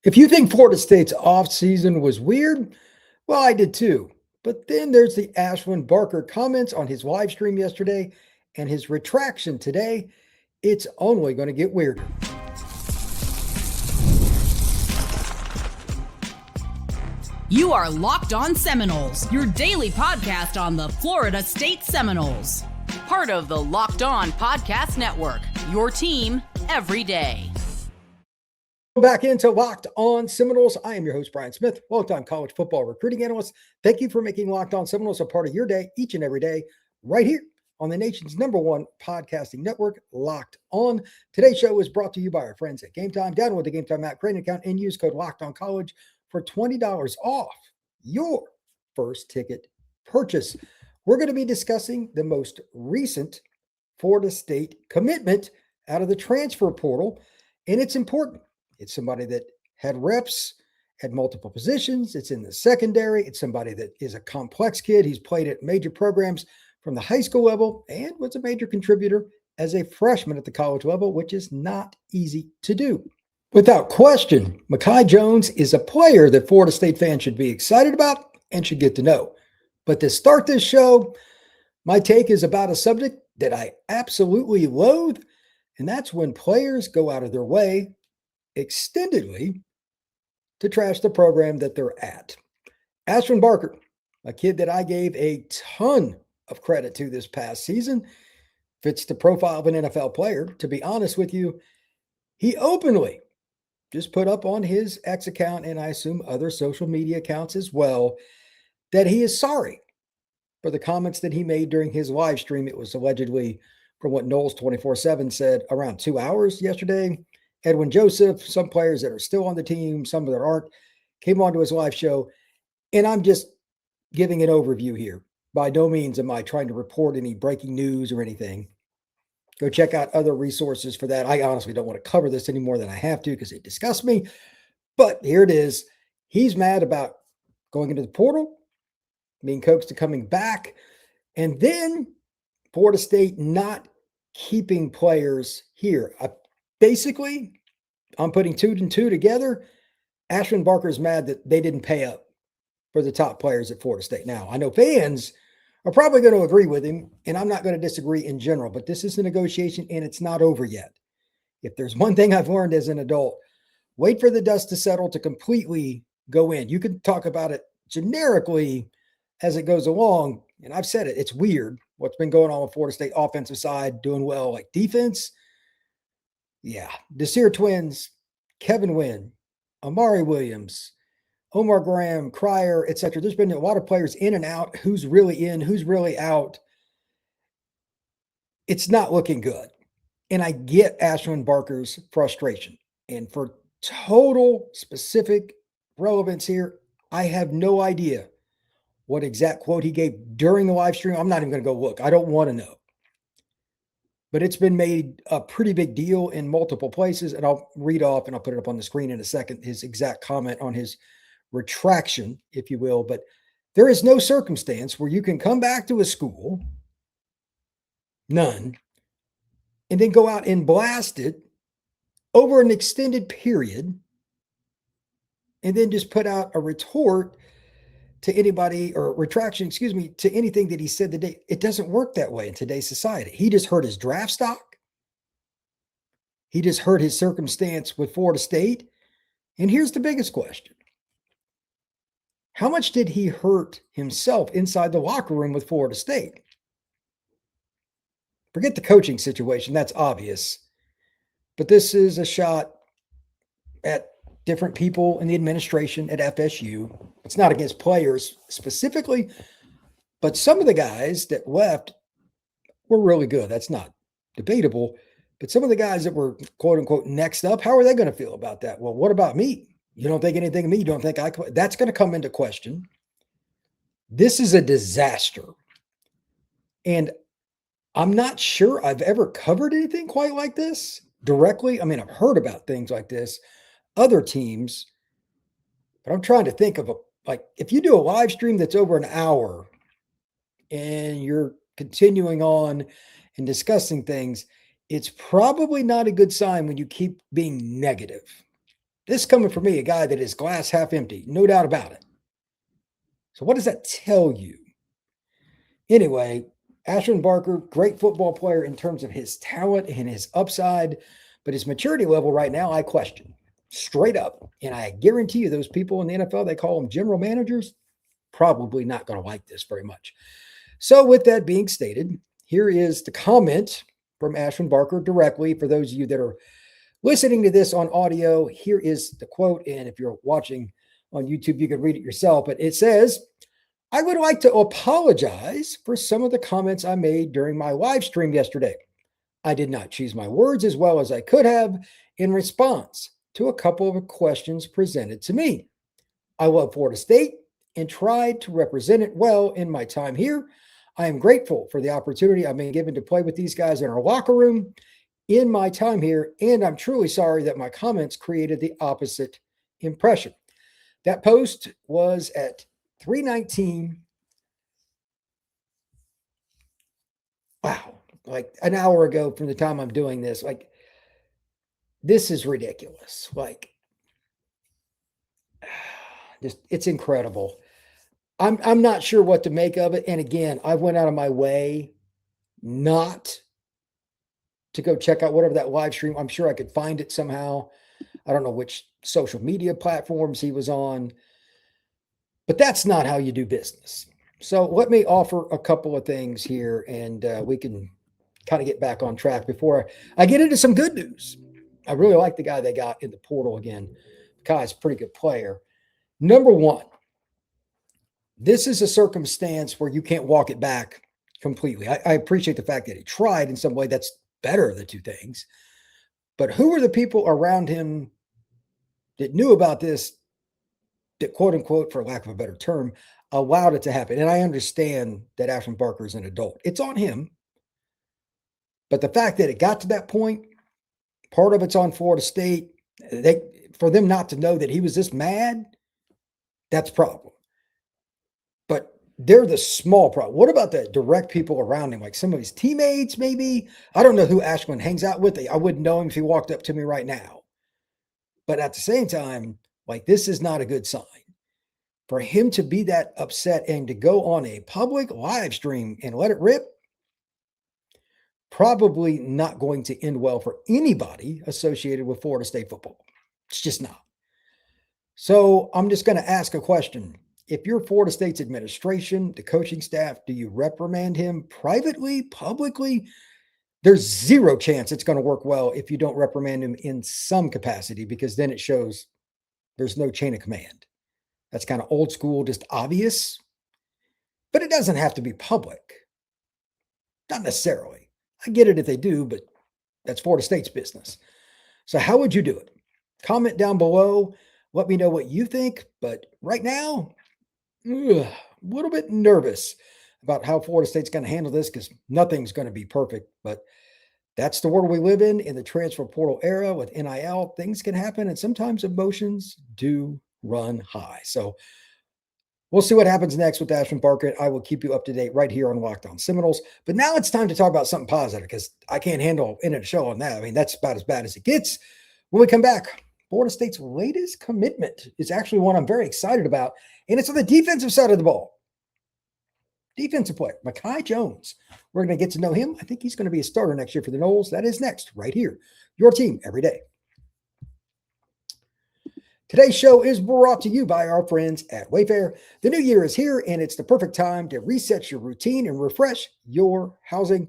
If you think Florida State's offseason was weird, well, I did too. But then there's the Ashlynd Barker comments on his live stream yesterday and his retraction today. It's only going to get weirder. You are Locked On Seminoles, your daily podcast on the Florida State Seminoles. Part of the Locked On Podcast Network, your team every day. Back into Locked On Seminoles. I am your host, Brian Smith, longtime college football recruiting analyst. Thank you for making Locked On Seminoles a part of your day each and every day, right here on the nation's #1 podcasting network, Locked On. Today's show is brought to you by our friends at Game Time. Download the Game Time app, create an account, and use code Locked On College for $20 off your first ticket purchase. We're going to be discussing the most recent Florida State commitment out of the transfer portal, and it's important. It's somebody that had reps at multiple positions. It's in the secondary. It's somebody that is a complex kid. He's played at major programs from the high school level and was a major contributor as a freshman at the college level, which is not easy to do. Without question, Mekhi Jones is a player that Florida State fans should be excited about and should get to know. But to start this show, my take is about a subject that I absolutely loathe, and that's when players go out of their way extendedly to trash the program that they're at. Ashlynd Barker, a kid that I gave a ton of credit to this past season, fits the profile of an NFL player. To be honest with you, he openly just put up on his X account, and I assume other social media accounts as well, that he is sorry for the comments that he made during his live stream. It was allegedly, from what Noles 24/7 said, around 2 hours yesterday. Edwin Joseph, some players that are still on the team, some that aren't, came onto his live show. And I'm just giving an overview here. By no means am I trying to report any breaking news or anything. Go check out other resources for that. I honestly don't want to cover this any more than I have to because it disgusts me. But here it is. He's mad about going into the portal, being coaxed to coming back, and then Florida State not keeping players here. Basically, I'm putting two and two together. Ashlynd Barker is mad that they didn't pay up for the top players at Florida State. Now, I know fans are probably going to agree with him, and I'm not going to disagree in general, but this is a negotiation, and it's not over yet. If there's one thing I've learned as an adult, wait for the dust to settle to completely go in. You can talk about it generically as it goes along, and I've said it. It's weird what's been going on with Florida State offensive side, doing well like defense. Yeah, Desir Twins, Kevin Wynn, Amari Williams, Omar Graham, Cryer, etc. There's been a lot of players in and out. Who's really in, who's really out. It's not looking good. And I get Ashlynd Barker's frustration. And for total specific relevance here, I have no idea what exact quote he gave during the live stream. I'm not even going to go look. I don't want to know. But it's been made a pretty big deal in multiple places. And I'll read off and I'll put it up on the screen in a second, his exact comment on his retraction, if you will. But there is no circumstance where you can come back to a school, none, and then go out and blast it over an extended period and then just put out a retort to anybody, or retraction, to anything that he said the day. It doesn't work that way in today's society. He just hurt his draft stock. He just hurt his circumstance with Florida State. And here's the biggest question. How much did he hurt himself inside the locker room with Florida State? Forget the coaching situation. That's obvious. But this is a shot at different people in the administration at FSU. It's not against players specifically, but some of the guys that left were really good. That's not debatable. But some of the guys that were, quote unquote, next up, how are they going to feel about that? Well, what about me? You don't think anything of me. You don't think I could. That's going to come into question. This is a disaster. And I'm not sure I've ever covered anything quite like this directly. I mean, I've heard about things like this, other teams, but I'm trying to think of if you do a live stream that's over an hour and you're continuing on and discussing things, it's probably not a good sign when you keep being negative. This coming from me, a guy that is glass half empty, no doubt about it. So what does that tell you? Anyway, Ashlynd Barker, great football player in terms of his talent and his upside, but his maturity level right now, I question straight up. And I guarantee you those people in the NFL, they call them general managers, probably not going to like this very much. So with that being stated, here is the comment from Ashlynd Barker directly. For those of you that are listening to this on audio, here is the quote. And if you're watching on YouTube, you can read it yourself. But it says, I would like to apologize for some of the comments I made during my live stream yesterday. I did not choose my words as well as I could have in response to a couple of questions presented to me. I love Florida State and tried to represent it well in my time here. I am grateful for the opportunity I've been given to play with these guys in our locker room in my time here, and I'm truly sorry that my comments created the opposite impression. That post was at 3:19. Wow, like an hour ago from the time I'm doing this. Like, this is ridiculous. Like, just it's incredible. I'm not sure what to make of it. And again, I went out of my way not to go check out whatever that live stream. I'm sure I could find it somehow. I don't know which social media platforms he was on, but that's not how you do business. So let me offer a couple of things here, and we can kind of get back on track before I get into some good news. I really like the guy they got in the portal again. The guy's a pretty good player. Number one, this is a circumstance where you can't walk it back completely. I appreciate the fact that he tried in some way. That's better of the two things. But who are the people around him that knew about this, that quote unquote, for lack of a better term, allowed it to happen? And I understand that Ashlynd Barker is an adult. It's on him. But the fact that it got to that point, part of it's on Florida State. For them not to know that he was this mad, that's a problem. But they're the small problem. What about the direct people around him, like some of his teammates, maybe? I don't know who Ashlynd hangs out with. I wouldn't know him if he walked up to me right now. But at the same time, like, this is not a good sign. For him to be that upset and to go on a public live stream and let it rip, probably not going to end well for anybody associated with Florida State football. It's just not. So I'm just going to ask a question. If you're Florida State's administration, the coaching staff, do you reprimand him privately, publicly? There's zero chance it's going to work well if you don't reprimand him in some capacity, because then it shows there's no chain of command. That's kind of old school, just obvious. But it doesn't have to be public. Not necessarily. I get it if they do, but that's Florida State's business. So how would you do it? Comment down below. Let me know what you think. But right now, a little bit nervous about how Florida State's going to handle this, because nothing's going to be perfect. But that's the world we live in the transfer portal era with NIL. Things can happen, and sometimes emotions do run high. So we'll see what happens next with Ashlynd Barker. I will keep you up to date right here on Locked On Seminoles. But now it's time to talk about something positive, because I can't handle ending a show on that. I mean, that's about as bad as it gets. When we come back, Florida State's latest commitment is actually one I'm very excited about, and it's on the defensive side of the ball. Defensive player, Mekhi Jones. We're going to get to know him. I think he's going to be a starter next year for the Noles. That is next, right here. Your team every day. Today's show is brought to you by our friends at Wayfair. The new year is here, and it's the perfect time to reset your routine and refresh your housing.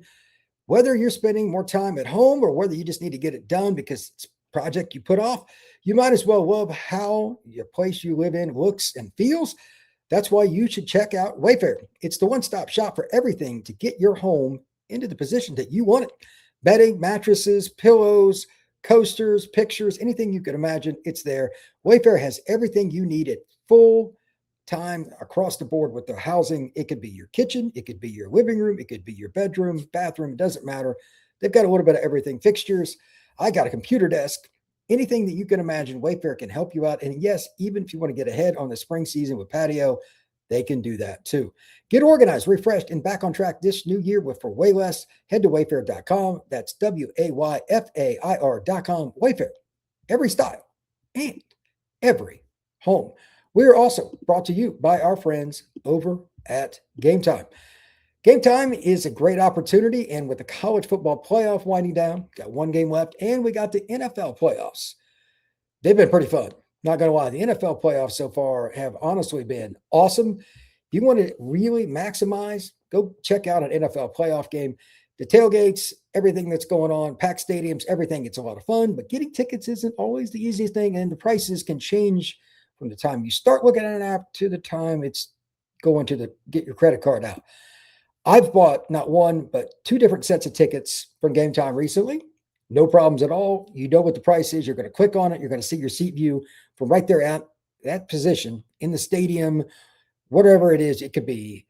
Whether you're spending more time at home or whether you just need to get it done because it's a project you put off, you might as well love how your place you live in looks and feels. That's why you should check out Wayfair. It's the one-stop shop for everything to get your home into the position that you want it. Bedding, mattresses, pillows, coasters, pictures, anything you could imagine, it's there. Wayfair has everything you need at full time across the board with their housing. It could be your kitchen, it could be your living room, it could be your bedroom, bathroom, it doesn't matter. They've got a little bit of everything. Fixtures, I got a computer desk. Anything that you can imagine, Wayfair can help you out. And yes, even if you want to get ahead on the spring season with patio, they can do that too. Get organized, refreshed, and back on track this new year for way less. Head to wayfair.com. That's WAYFAIR.com. Wayfair, every style and every home. We are also brought to you by our friends over at Game Time. Game Time is a great opportunity, and with the college football playoff winding down, got one game left, and we got the NFL playoffs. They've been pretty fun. Not going to lie, the NFL playoffs so far have honestly been awesome. If you want to really maximize, go check out an NFL playoff game. The tailgates, everything that's going on, packed stadiums, everything. It's a lot of fun, but getting tickets isn't always the easiest thing, and the prices can change from the time you start looking at an app to the time it's going to get your credit card out. I've bought not one, but two different sets of tickets from Game Time recently. No problems at all. You know what the price is. You're going to click on it. You're going to see your seat view from right there at that position in the stadium, whatever it is. It could be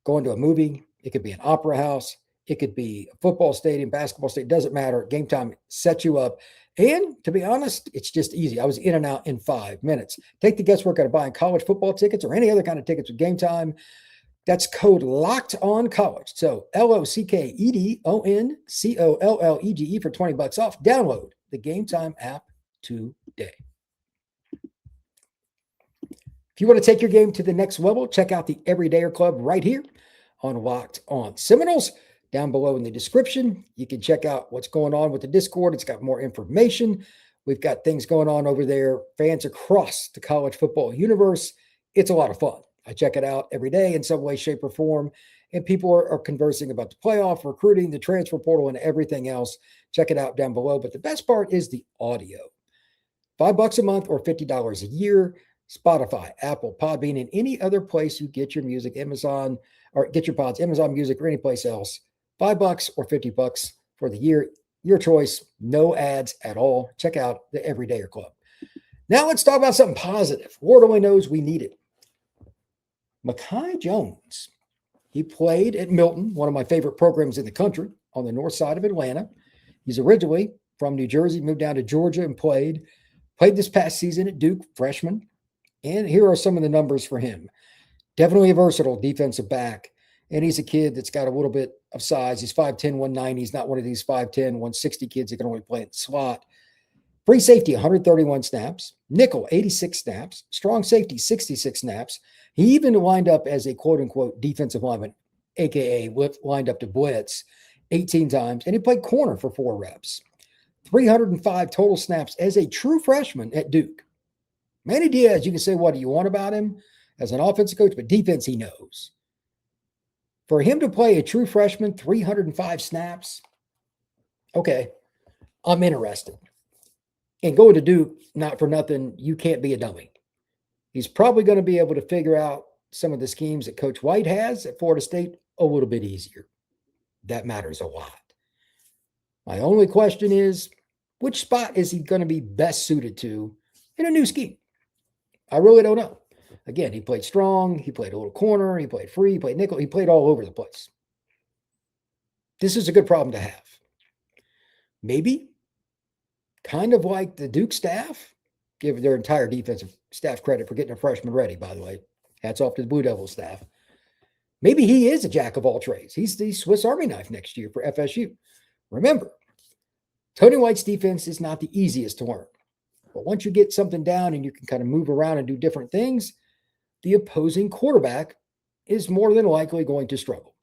going to a movie. It could be an opera house. It could be a football stadium, basketball stadium. Doesn't matter. Game Time sets you up. And to be honest, it's just easy. I was in and out in 5 minutes. Take the guesswork out of buying college football tickets or any other kind of tickets with Game Time. That's code Locked On College. So LOCKEDONCOLLEGE for $20 off. Download the Game Time app today. If you want to take your game to the next level, check out the Everydayer Club right here on Locked On Seminoles. Down below in the description, you can check out what's going on with the Discord. It's got more information. We've got things going on over there. Fans across the college football universe. It's a lot of fun. I check it out every day in some way, shape, or form. And people are conversing about the playoff, recruiting, the transfer portal, and everything else. Check it out down below. But the best part is the audio. $5 a month or $50 a year. Spotify, Apple, Podbean, and any other place you get your music, Amazon, or get your pods, Amazon Music, or any place else. $5 or $50 for the year. Your choice. No ads at all. Check out the Everydayer Club. Now let's talk about something positive. Lord only knows we need it. Mekhi Jones. He played at Milton, one of my favorite programs in the country, on the north side of Atlanta. He's originally from New Jersey, moved down to Georgia and played this past season at Duke, freshman. And here are some of the numbers for him. Definitely a versatile defensive back. And he's a kid that's got a little bit of size. He's 5'10", 190. He's not one of these 5'10", 160 kids that can only play in the slot. Free safety, 131 snaps. Nickel, 86 snaps. Strong safety, 66 snaps. He even lined up as a quote-unquote defensive lineman, a.k.a. lined up to blitz 18 times. And he played corner for 4 reps. 305 total snaps as a true freshman at Duke. Manny Diaz, you can say what do you want about him as an offensive coach, but defense he knows. For him to play a true freshman, 305 snaps, okay, I'm interested. And going to Duke, not for nothing, you can't be a dummy. He's probably going to be able to figure out some of the schemes that Coach White has at Florida State a little bit easier. That matters a lot. My only question is, which spot is he going to be best suited to in a new scheme? I really don't know. Again, he played strong. He played a little corner. He played free. He played nickel. He played all over the place. This is a good problem to have. Maybe kind of like the Duke staff, give their entire defensive staff credit for getting a freshman ready, by the way. Hats off to the Blue Devils staff. Maybe he is a jack of all trades. He's the Swiss Army knife next year for FSU. Remember, Tony White's defense is not the easiest to learn. But once you get something down and you can kind of move around and do different things, the opposing quarterback is more than likely going to struggle.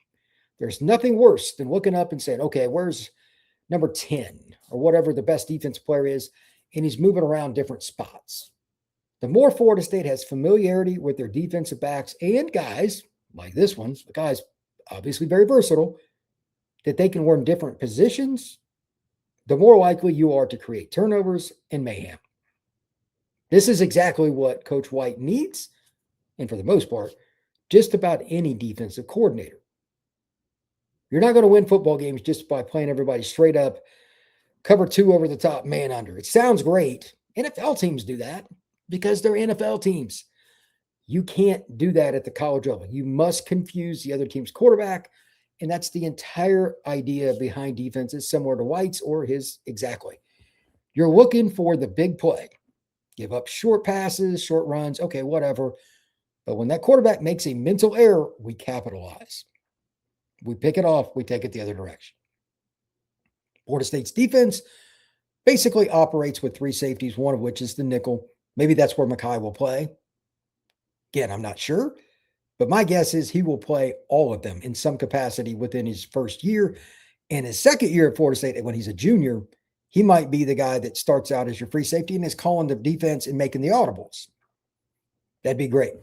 There's nothing worse than looking up and saying, okay, where's number 10 or whatever the best defense player is, and he's moving around different spots. The more Florida State has familiarity with their defensive backs and guys like this one, the guy's obviously very versatile, that they can learn different positions, the more likely you are to create turnovers and mayhem. This is exactly what Coach White needs, and for the most part, just about any defensive coordinator. You're not going to win football games just by playing everybody straight up, cover 2 over the top, man under. It sounds great. NFL teams do that because they're NFL teams. You can't do that at the college level. You must confuse the other team's quarterback, and that's the entire idea behind defenses, similar to White's or his exactly. You're looking for the big play. Give up short passes, short runs, okay, whatever. But when that quarterback makes a mental error, we capitalize. We pick it off, we take it the other direction. Florida State's defense basically operates with 3 safeties, one of which is the nickel. Maybe that's where Mekhi will play. Again, I'm not sure, but my guess is he will play all of them in some capacity within his first year. And his second year at Florida State, when he's a junior, he might be the guy that starts out as your free safety and is calling the defense and making the audibles. That'd be great.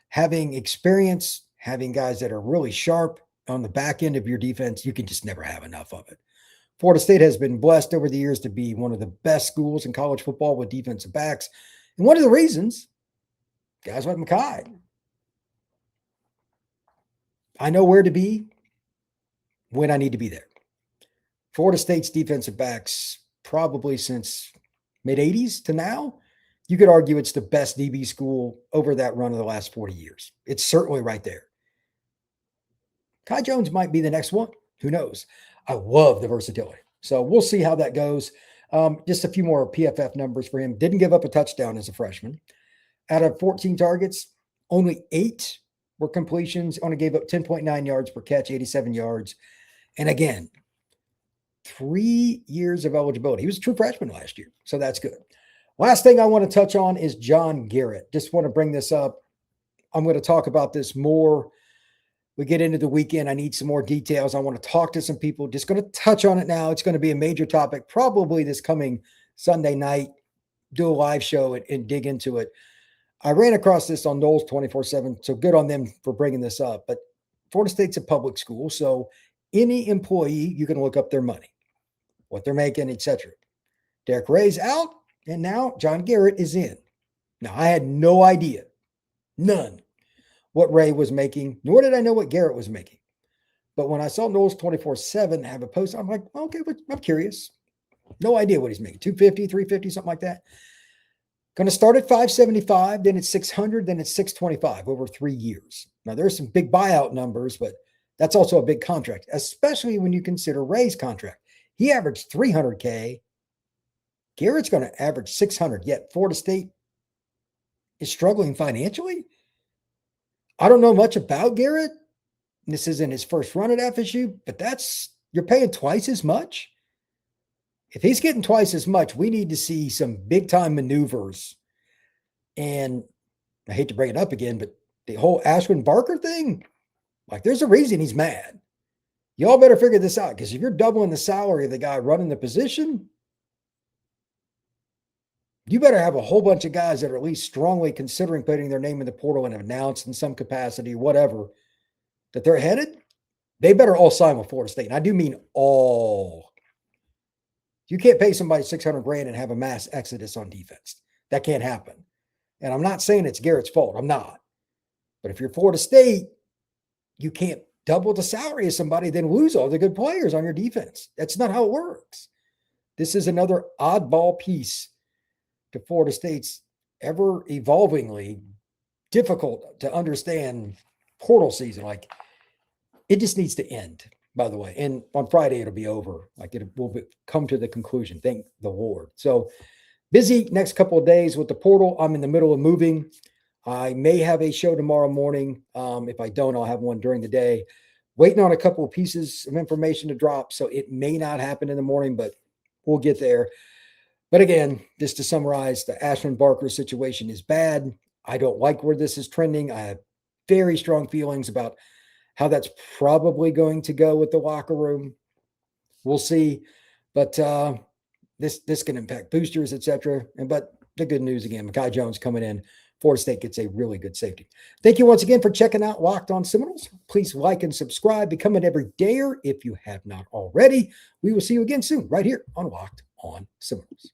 Having experience, having guys that are really sharp on the back end of your defense, you can just never have enough of it. Florida State has been blessed over the years to be one of the best schools in college football with defensive backs. And one of the reasons, guys like Mekhi, I know where to be when I need to be there. Florida State's defensive backs, probably since mid-'80s to now, you could argue it's the best DB school over that run of the last 40 years. It's certainly right there. Kai Jones might be the next one. Who knows? I love the versatility. So we'll see how that goes. Just a few more PFF numbers for him. Didn't give up a touchdown as a freshman. Out of 14 targets, only 8 were completions. Only gave up 10.9 yards per catch, 87 yards. And again, 3 years of eligibility. He was a true freshman last year, so that's good. Last thing I want to touch on is John Garrett. Just want to bring this up. I'm going to talk about this more. We get into the weekend. I need some more details. I want to talk to some people. Just going to touch on it now. It's going to be a major topic probably this coming Sunday night. Do a live show and dig into it. I ran across this on Noles 24/7, so good on them for bringing this up. But Florida State's a public school, so any employee, you can look up their money, what they're making, etc. Derek Ray's out, and now John Garrett is in. Now, I had no idea, none, what Ray was making, nor did I know what Garrett was making. But when I saw Noles 24/7 have a post, I'm like, okay, but I'm curious. No idea what he's making, 250, 350, something like that. Going to start at 575, then it's 600, then it's 625 over 3 years. Now, there's some big buyout numbers, but that's also a big contract, especially when you consider Ray's contract. He averaged $300K. Garrett's going to average 600, yet Florida State is struggling financially. I don't know much about Garrett. This isn't his first run at FSU, but you're paying twice as much. If he's getting twice as much, we need to see some big-time maneuvers. And I hate to bring it up again, but the whole Ashlynd Barker thing, like, there's a reason he's mad. Y'all better figure this out, because if you're doubling the salary of the guy running the position, you better have a whole bunch of guys that are at least strongly considering putting their name in the portal and announced in some capacity, whatever, that they're headed. They better all sign with Florida State. And I do mean all. You can't pay somebody $600,000 and have a mass exodus on defense. That can't happen. And I'm not saying it's Garrett's fault. I'm not. But if you're Florida State, you can't double the salary of somebody, then lose all the good players on your defense. That's not how it works. This is another oddball piece to Florida State's ever evolvingly difficult to understand portal season. Like, it just needs to end, by the way. And on Friday, it'll be over. Like, it will come to the conclusion. Thank the Lord. So busy next couple of days with the portal. I'm in the middle of moving. I may have a show tomorrow morning. If I don't, I'll have one during the day. Waiting on a couple of pieces of information to drop. So it may not happen in the morning, but we'll get there. But again, just to summarize, the Ashlynd Barker situation is bad. I don't like where this is trending. I have very strong feelings about how that's probably going to go with the locker room. We'll see. But this can impact boosters, etc. But the good news again, Mekhi Jones coming in. Florida State gets a really good safety. Thank you once again for checking out Locked On Seminoles. Please like and subscribe. Become an everydayer if you have not already. We will see you again soon right here on Locked On Seminoles.